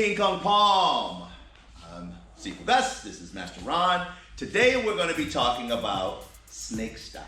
King Kong Palm. I'm Sequel Gus. This is Master Ron. Today we're going to be talking about snake style,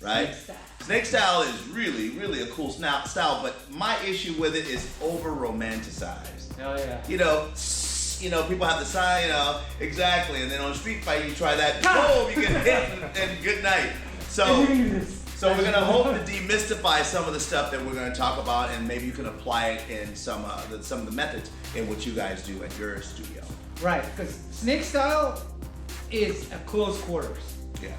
right? Snake style is really a cool style, but my issue with it is over romanticized. Oh yeah. You know, people have the sign, exactly, and then on Street Fight you try that, boom, you get hit and good night. So we're gonna hope to demystify some of the stuff that we're gonna talk about, and maybe you can apply it in some of the methods in what you guys do at your studio. Right, because snake style is at close quarters. Yeah.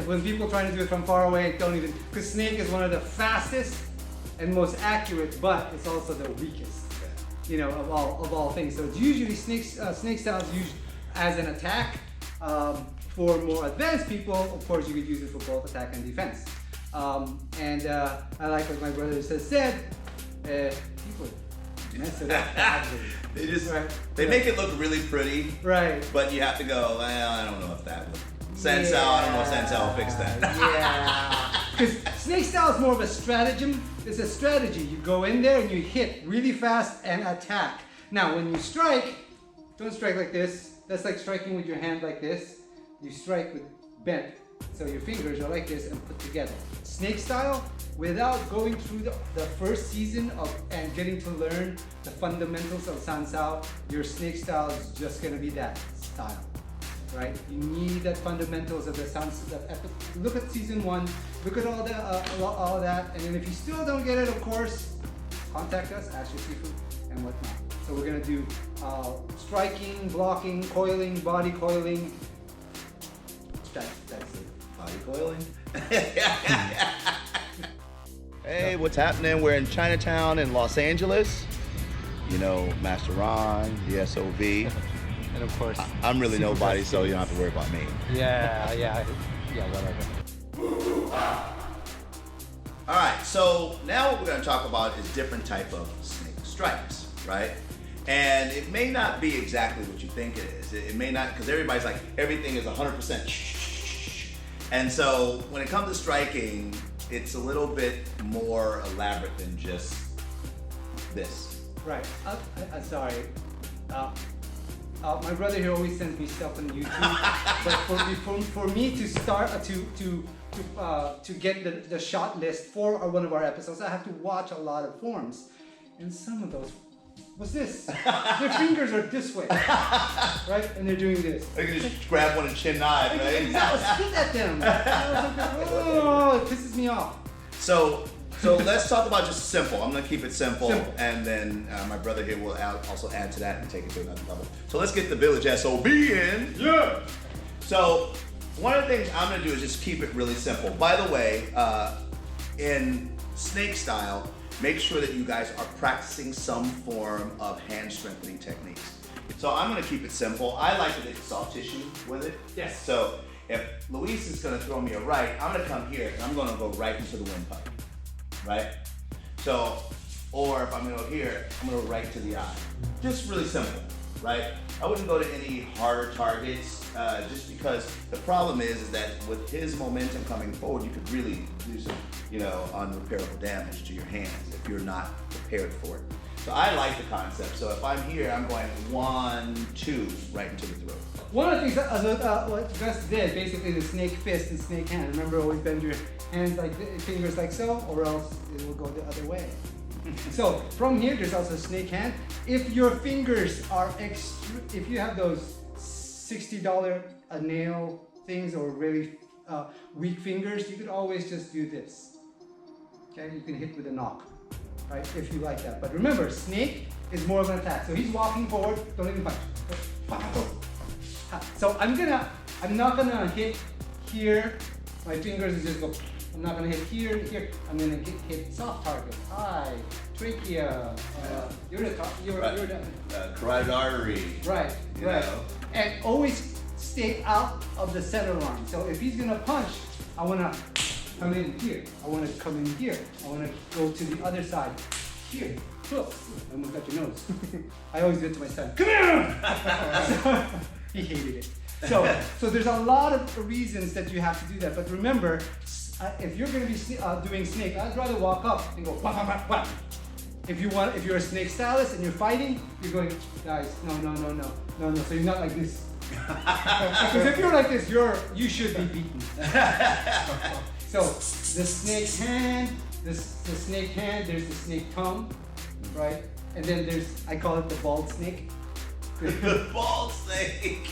When people try to do it from far away, don't even, because snake is one of the fastest and most accurate, but it's also the weakest. You know, of all things. So it's usually snake style is used as an attack. For more advanced people, of course, you could use it for both attack and defense. I like what my brother has said. People mess it up badly. They make it look really pretty. Right. But you have to go, well, I don't know if that would. Sensei, I don't know if Sensei will fix that. Yeah. Because snake style is more of a stratagem. It's a strategy. You go in there and you hit really fast and attack. Now, when you strike, don't strike like this. That's like striking with your hand like this. You strike with bent. So your fingers are like this and put together. Snake style, without going through the first season and getting to learn the fundamentals of Sansao, your snake style is just going to be that style. Right? You need that fundamentals of the sounds. Look at season 1. Look at all that, and then if you still don't get it, of course, contact us, Ask Your Seafood, and whatnot. So we're gonna do striking, blocking, coiling, body coiling. That's it. Body coiling. Hey, what's happening? We're in Chinatown in Los Angeles. You know, Master Ron, the SOV. And of course, I'm really nobody, so you don't have to worry about me. Yeah, whatever. All right, so now what we're going to talk about is different type of snake strikes, right? And it may not be exactly what you think it is. It may not, because everybody's like, everything is 100%. And so when it comes to striking, it's a little bit more elaborate than just this. Right. Sorry. My brother here always sends me stuff on YouTube, but for me to start to get the shot list for one of our episodes, I have to watch a lot of forms, and some of those, what's this? Their fingers are this way, right? And they're doing this. They can just grab one and chin nod, right? Spit at them. Oh, it pisses me off. So let's talk about just simple. I'm gonna keep it simple. And then my brother here will also add to that and take it to another level. So let's get the village SOB in. Yeah. So one of the things I'm gonna do is just keep it really simple. By the way, in snake style, make sure that you guys are practicing some form of hand strengthening techniques. So I'm gonna keep it simple. I like to get soft tissue with it. Yes. So if Luis is gonna throw me a right, I'm gonna come here and I'm gonna go right into the windpipe. Right? So, or if I'm gonna go here, I'm gonna go right to the eye. Just really simple, right? I wouldn't go to any harder targets, just because the problem is that with his momentum coming forward, you could really do some, unrepairable damage to your hands if you're not prepared for it. So I like the concept. So if I'm here, I'm going 1, 2, right into the throat. One of the things what Gus did, basically the snake fist and snake hand. Remember, always bend your hands like fingers like so, or else it will go the other way. So from here, there's also snake hand. If your fingers are if you have those $60 a nail things or really weak fingers, you could always just do this. Okay, you can hit with a knock, right? If you like that. But remember, snake is more of an attack. So he's walking forward. Don't even punch. So I'm not gonna hit here. My fingers just go. I'm not gonna hit here. I'm gonna hit soft targets. Eye, trachea. Carotid artery. Right. You know. And always stay out of the center line. So if he's gonna punch, I wanna come in here. I wanna come in here. I wanna go to the other side. Here. Close. I almost got your nose. I always do it to my son. Come here! He hated it. So there's a lot of reasons that you have to do that. But remember, if you're going to be doing snake, I'd rather walk up and go, wah, wah, wah, wah. If you're a snake stylist and you're fighting, you're going, guys, no. So you're not like this. Because if you're like this, you should be beaten. So the snake hand, the snake hand, there's the snake tongue, right? And then I call it the bald snake. The bald snake.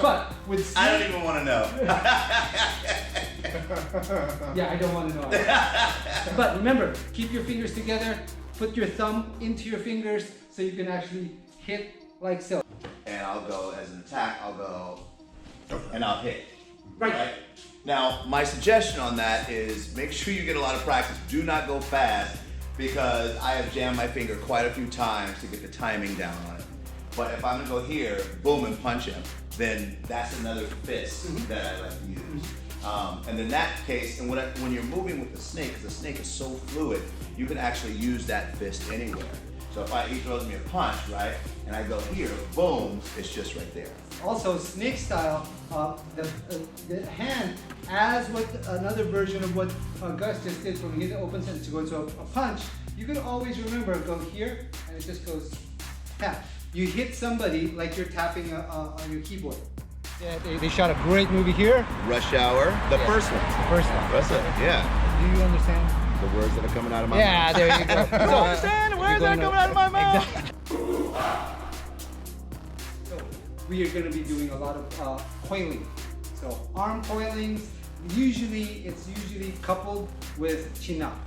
But with snake, I don't even want to know. yeah, I don't want to know. But remember, keep your fingers together. Put your thumb into your fingers so you can actually hit like so. And I'll go as an attack. I'll go and I'll hit. Right. Now, my suggestion on that is make sure you get a lot of practice. Do not go fast because I have jammed my finger quite a few times to get the timing down on it. But if I'm gonna go here, boom, and punch him, then that's another fist that I like to use. And in that case, and when you're moving with the snake, because the snake is so fluid, you can actually use that fist anywhere. So if he throws me a punch, right, and I go here, boom, it's just right there. Also, snake style, the hand, as with another version of what Gus just did from his open sentence to go to a punch, you can always remember, go here, and it just goes tap. You hit somebody like you're tapping on your keyboard. Yeah, they shot a great movie here. Rush Hour, the first one. The first one. That's it, yeah. Do you understand? The words that are coming out of my mouth. Yeah, there you go. You don't understand the words that are coming out of my mouth. Exactly. So we are going to be doing a lot of coiling. So arm coilings, it's usually coupled with chin-up.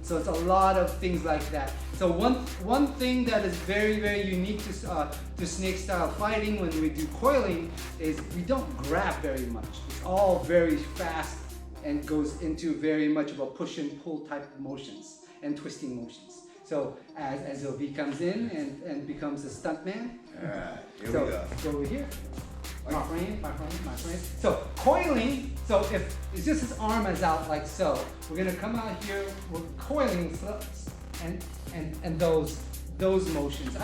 So it's a lot of things like that. So one thing that is very, very unique to snake style fighting when we do coiling is we don't grab very much. It's all very fast and goes into very much of a push and pull type of motions and twisting motions. So as LV comes in and becomes a stuntman. Alright, here So we go. go over here. My friend. So coiling, so if it's just his arm is out like so, we're gonna come out here with coiling and those motions.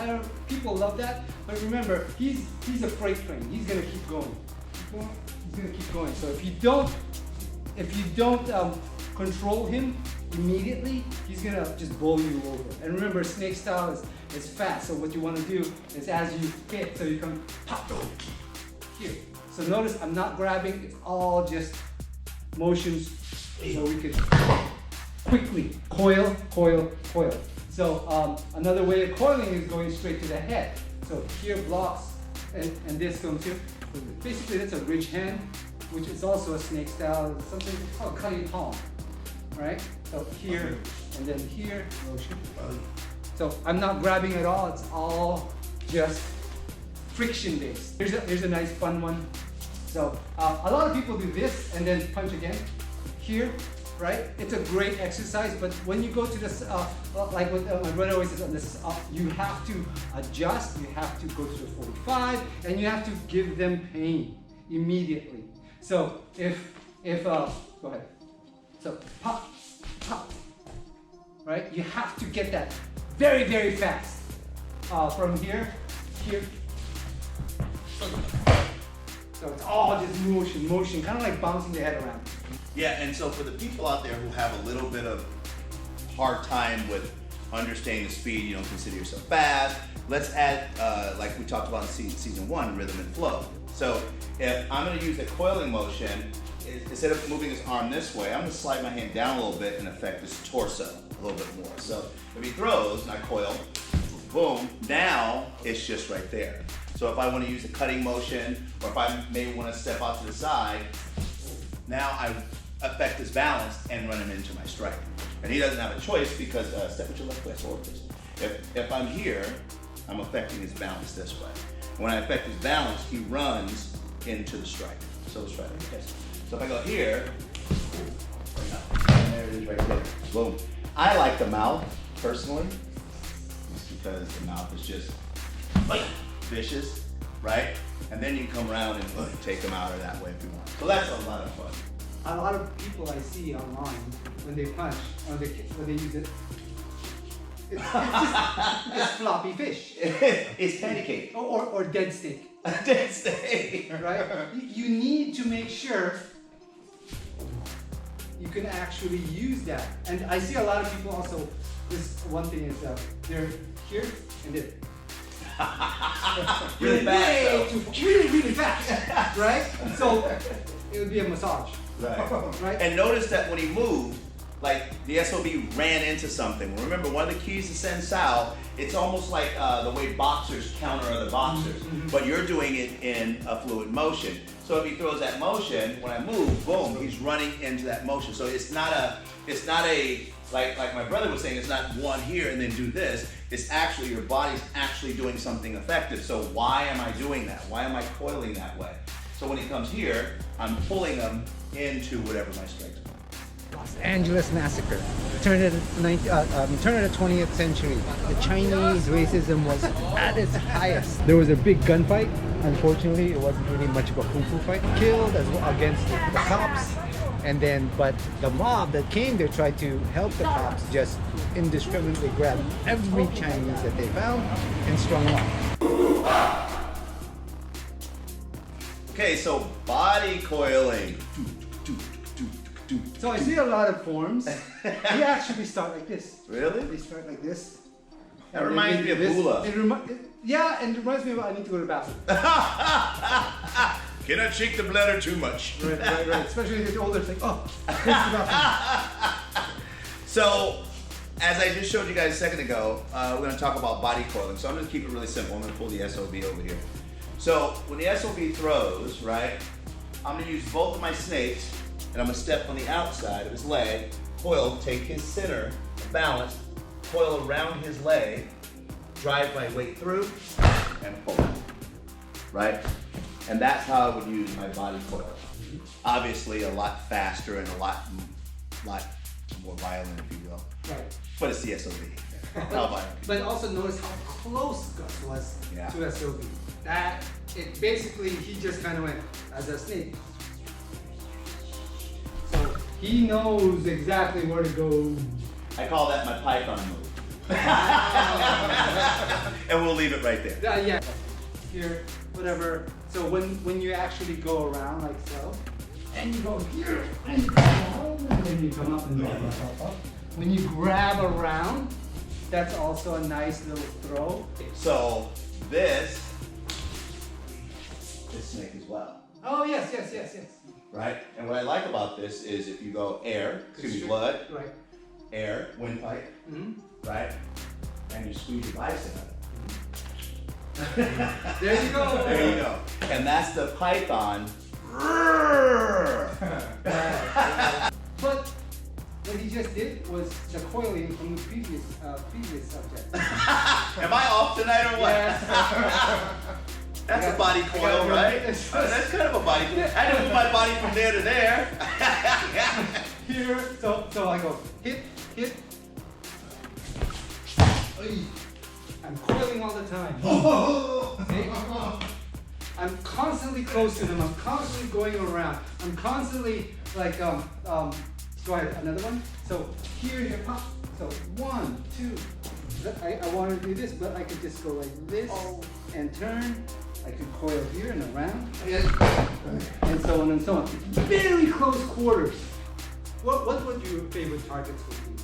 People love that, but remember, he's a freight train. He's gonna keep going. He's gonna keep going. So if you don't control him immediately, he's gonna just bowl you over. And remember, snake style is fast. So what you want to do is as you hit, so you come pop here. So notice I'm not grabbing. It's all just motions. So we could quickly coil. So another way of coiling is going straight to the head. So here blocks, and this comes here. Basically, that's a ridge hand, which is also a snake style, something called cutting palm, right? So here, and then here, motion. So I'm not grabbing at all, it's all just friction based. Here's a nice fun one. So a lot of people do this and then punch again. Here, right? It's a great exercise, but when you go to this, like what my brother always says on this, you have to adjust, you have to go to the 45, and you have to give them pain immediately. So go ahead. So pop, right? You have to get that very, very fast. From here. So it's all just motion, kind of like bouncing the head around. Yeah, and so for the people out there who have a little bit of hard time with understanding the speed, you don't consider yourself fast, let's add, like we talked about in season 1, rhythm and flow. So if I'm gonna use the coiling motion, instead of moving his arm this way, I'm gonna slide my hand down a little bit and affect his torso a little bit more. So if he throws and I coil, boom, now it's just right there. So if I wanna use a cutting motion, or if I may wanna step out to the side, now I affect his balance and run him into my strike. And he doesn't have a choice because, step with your left foot forward, please. If I'm here, I'm affecting his balance this way. When I affect his balance, he runs into the strike. So the strike, okay. So if I go here, and there it is right there, boom. I like the mouth, personally, just because the mouth is just vicious, right? And then you can come around and take them out or that way if you want. So that's a lot of fun. A lot of people I see online, when they punch, or when they use it, it's floppy fish. It's candy cake. Or dead steak. Dead steak. Right? You need to make sure you can actually use that. And I see a lot of people also this one thing is they're here and there. Really fast though. Really fast, right? So it would be a massage. Right. Right? And notice that when he moved, like the SOB ran into something. Remember, one of the keys to Sensao, it's almost like the way boxers counter other boxers, but you're doing it in a fluid motion. So if he throws that motion, when I move, boom, he's running into that motion. So it's not a like my brother was saying, it's not one here and then do this. It's actually your body's actually doing something effective. So why am I doing that? Why am I coiling that way? So when he comes here, I'm pulling him into whatever my strikes are. Los Angeles Massacre. Turn of the 20th century. The Chinese racism was at its highest. There was a big gunfight. Unfortunately, it wasn't really much of a foo-foo fight. Killed as well against the cops. And then, but the mob that came there tried to help the cops just indiscriminately grab every Chinese that they found and strung them up. Okay, so body coiling. So I see a lot of forms. They actually start like this. Really? They start like this. That reminds me of hula. Yeah, and it reminds me of I need to go to the bathroom. Cannot shake the bladder too much. Right. Especially as you get older, it's like, oh, where's the bathroom? So, as I just showed you guys a second ago, we're going to talk about body coiling. So I'm going to keep it really simple. I'm going to pull the SOB over here. So when the SOB throws, right, I'm going to use both of my snakes, and I'm going to step on the outside of his leg, coil, take his center, balance, coil around his leg, drive my weight through, and pull, right? And that's how I would use my body coil. Obviously a lot faster and a lot more violent, if you will. Right. But it's the SOB. How violent. But also notice how close Gus was Yeah. to SOB. That, it basically, he just kind of went as a snake. So he knows exactly where to go. I call that my python move. And we'll leave it right there. Yeah. Here, whatever. So when you actually go around like so, and you go here, and you come down, and then you come up and up. When you grab around, that's also a nice little throw. So this snake as well, Oh yes. right? And what I like about this is if you go air, blood, Right. air, windpipe, right? And you squeeze your bicep. There you go. There you go. And that's the python. But what he just did was the coiling from the previous subject. Am I off tonight or what? Yes. That's a body coil, right? That's kind of a body coil. I had to move my body from there to there. Here, so I go hit. I'm coiling all the time. See? I'm constantly close to them. I'm constantly going around. I'm constantly like go ahead, another one. So here, pop. So 1, 2. I want to do this, but I could just go like this and turn. I could coil here and around, and so on and so on. Very close quarters. What would your favorite targets would be?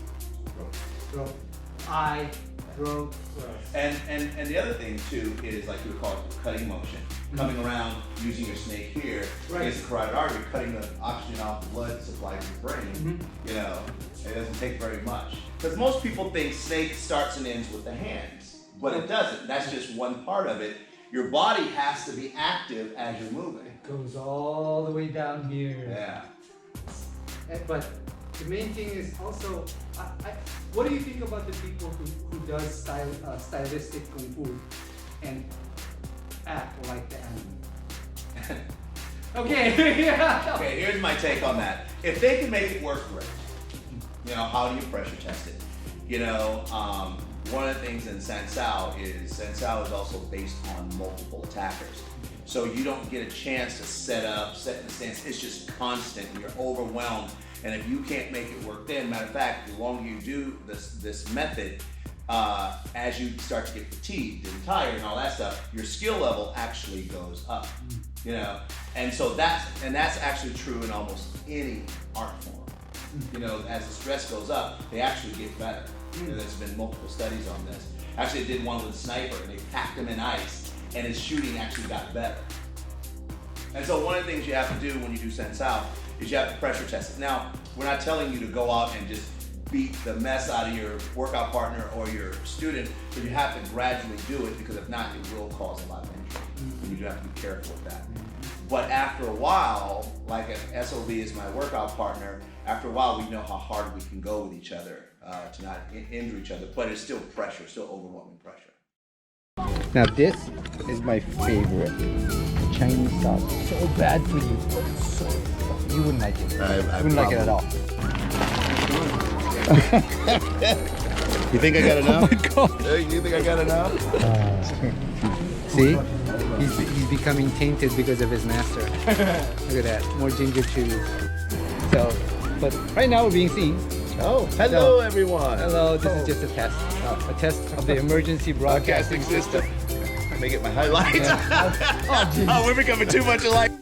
Throw. Eye, throat, throw. And the other thing too is like you would call it cutting motion. Coming around using your snake here is the carotid artery, cutting the oxygen off the blood supply to the brain. You know, it doesn't take very much. Because most people think snake starts and ends with the hands, but it doesn't. That's just one part of it. Your body has to be active as you're moving. It goes all the way down here. Yeah. But the main thing is also, what do you think about the people who does stylistic kung fu and act like the anime? Okay. Yeah. Okay, here's my take on that. If they can make it work great, you know, how do you pressure test it? You know, one of the things in Sensao is also based on multiple attackers. So you don't get a chance to set in a stance. It's just constant. You're overwhelmed. And if you can't make it work then, matter of fact, the longer you do this method, as you start to get fatigued and tired and all that stuff, your skill level actually goes up. You know? And so that's actually true in almost any art form. You know, as the stress goes up, they actually get better. And there's been multiple studies on this. Actually, they did one with a sniper, and they packed him in ice, and his shooting actually got better. And so one of the things you have to do when you do Send South is you have to pressure test it. Now, we're not telling you to go out and just beat the mess out of your workout partner or your student, but you have to gradually do it, because if not, it will cause a lot of injury. And you do have to be careful with that. But after a while, like if SOB is my workout partner, after a while we know how hard we can go with each other to not injure each other, but it's still pressure, still overwhelming pressure. Now this is my favorite. The Chinese sauce. So bad for you. So, you wouldn't like it. You wouldn't like it at all. You think I got enough? Oh my God. You think I got enough? See? He's becoming tainted because of his master. Look at that. More ginger chews. So, but right now we're being seen. Oh, hello everyone. Hello, this is just a test. A test of the emergency broadcasting system. Make it my highlight. Yeah. Oh, we're becoming too much alike.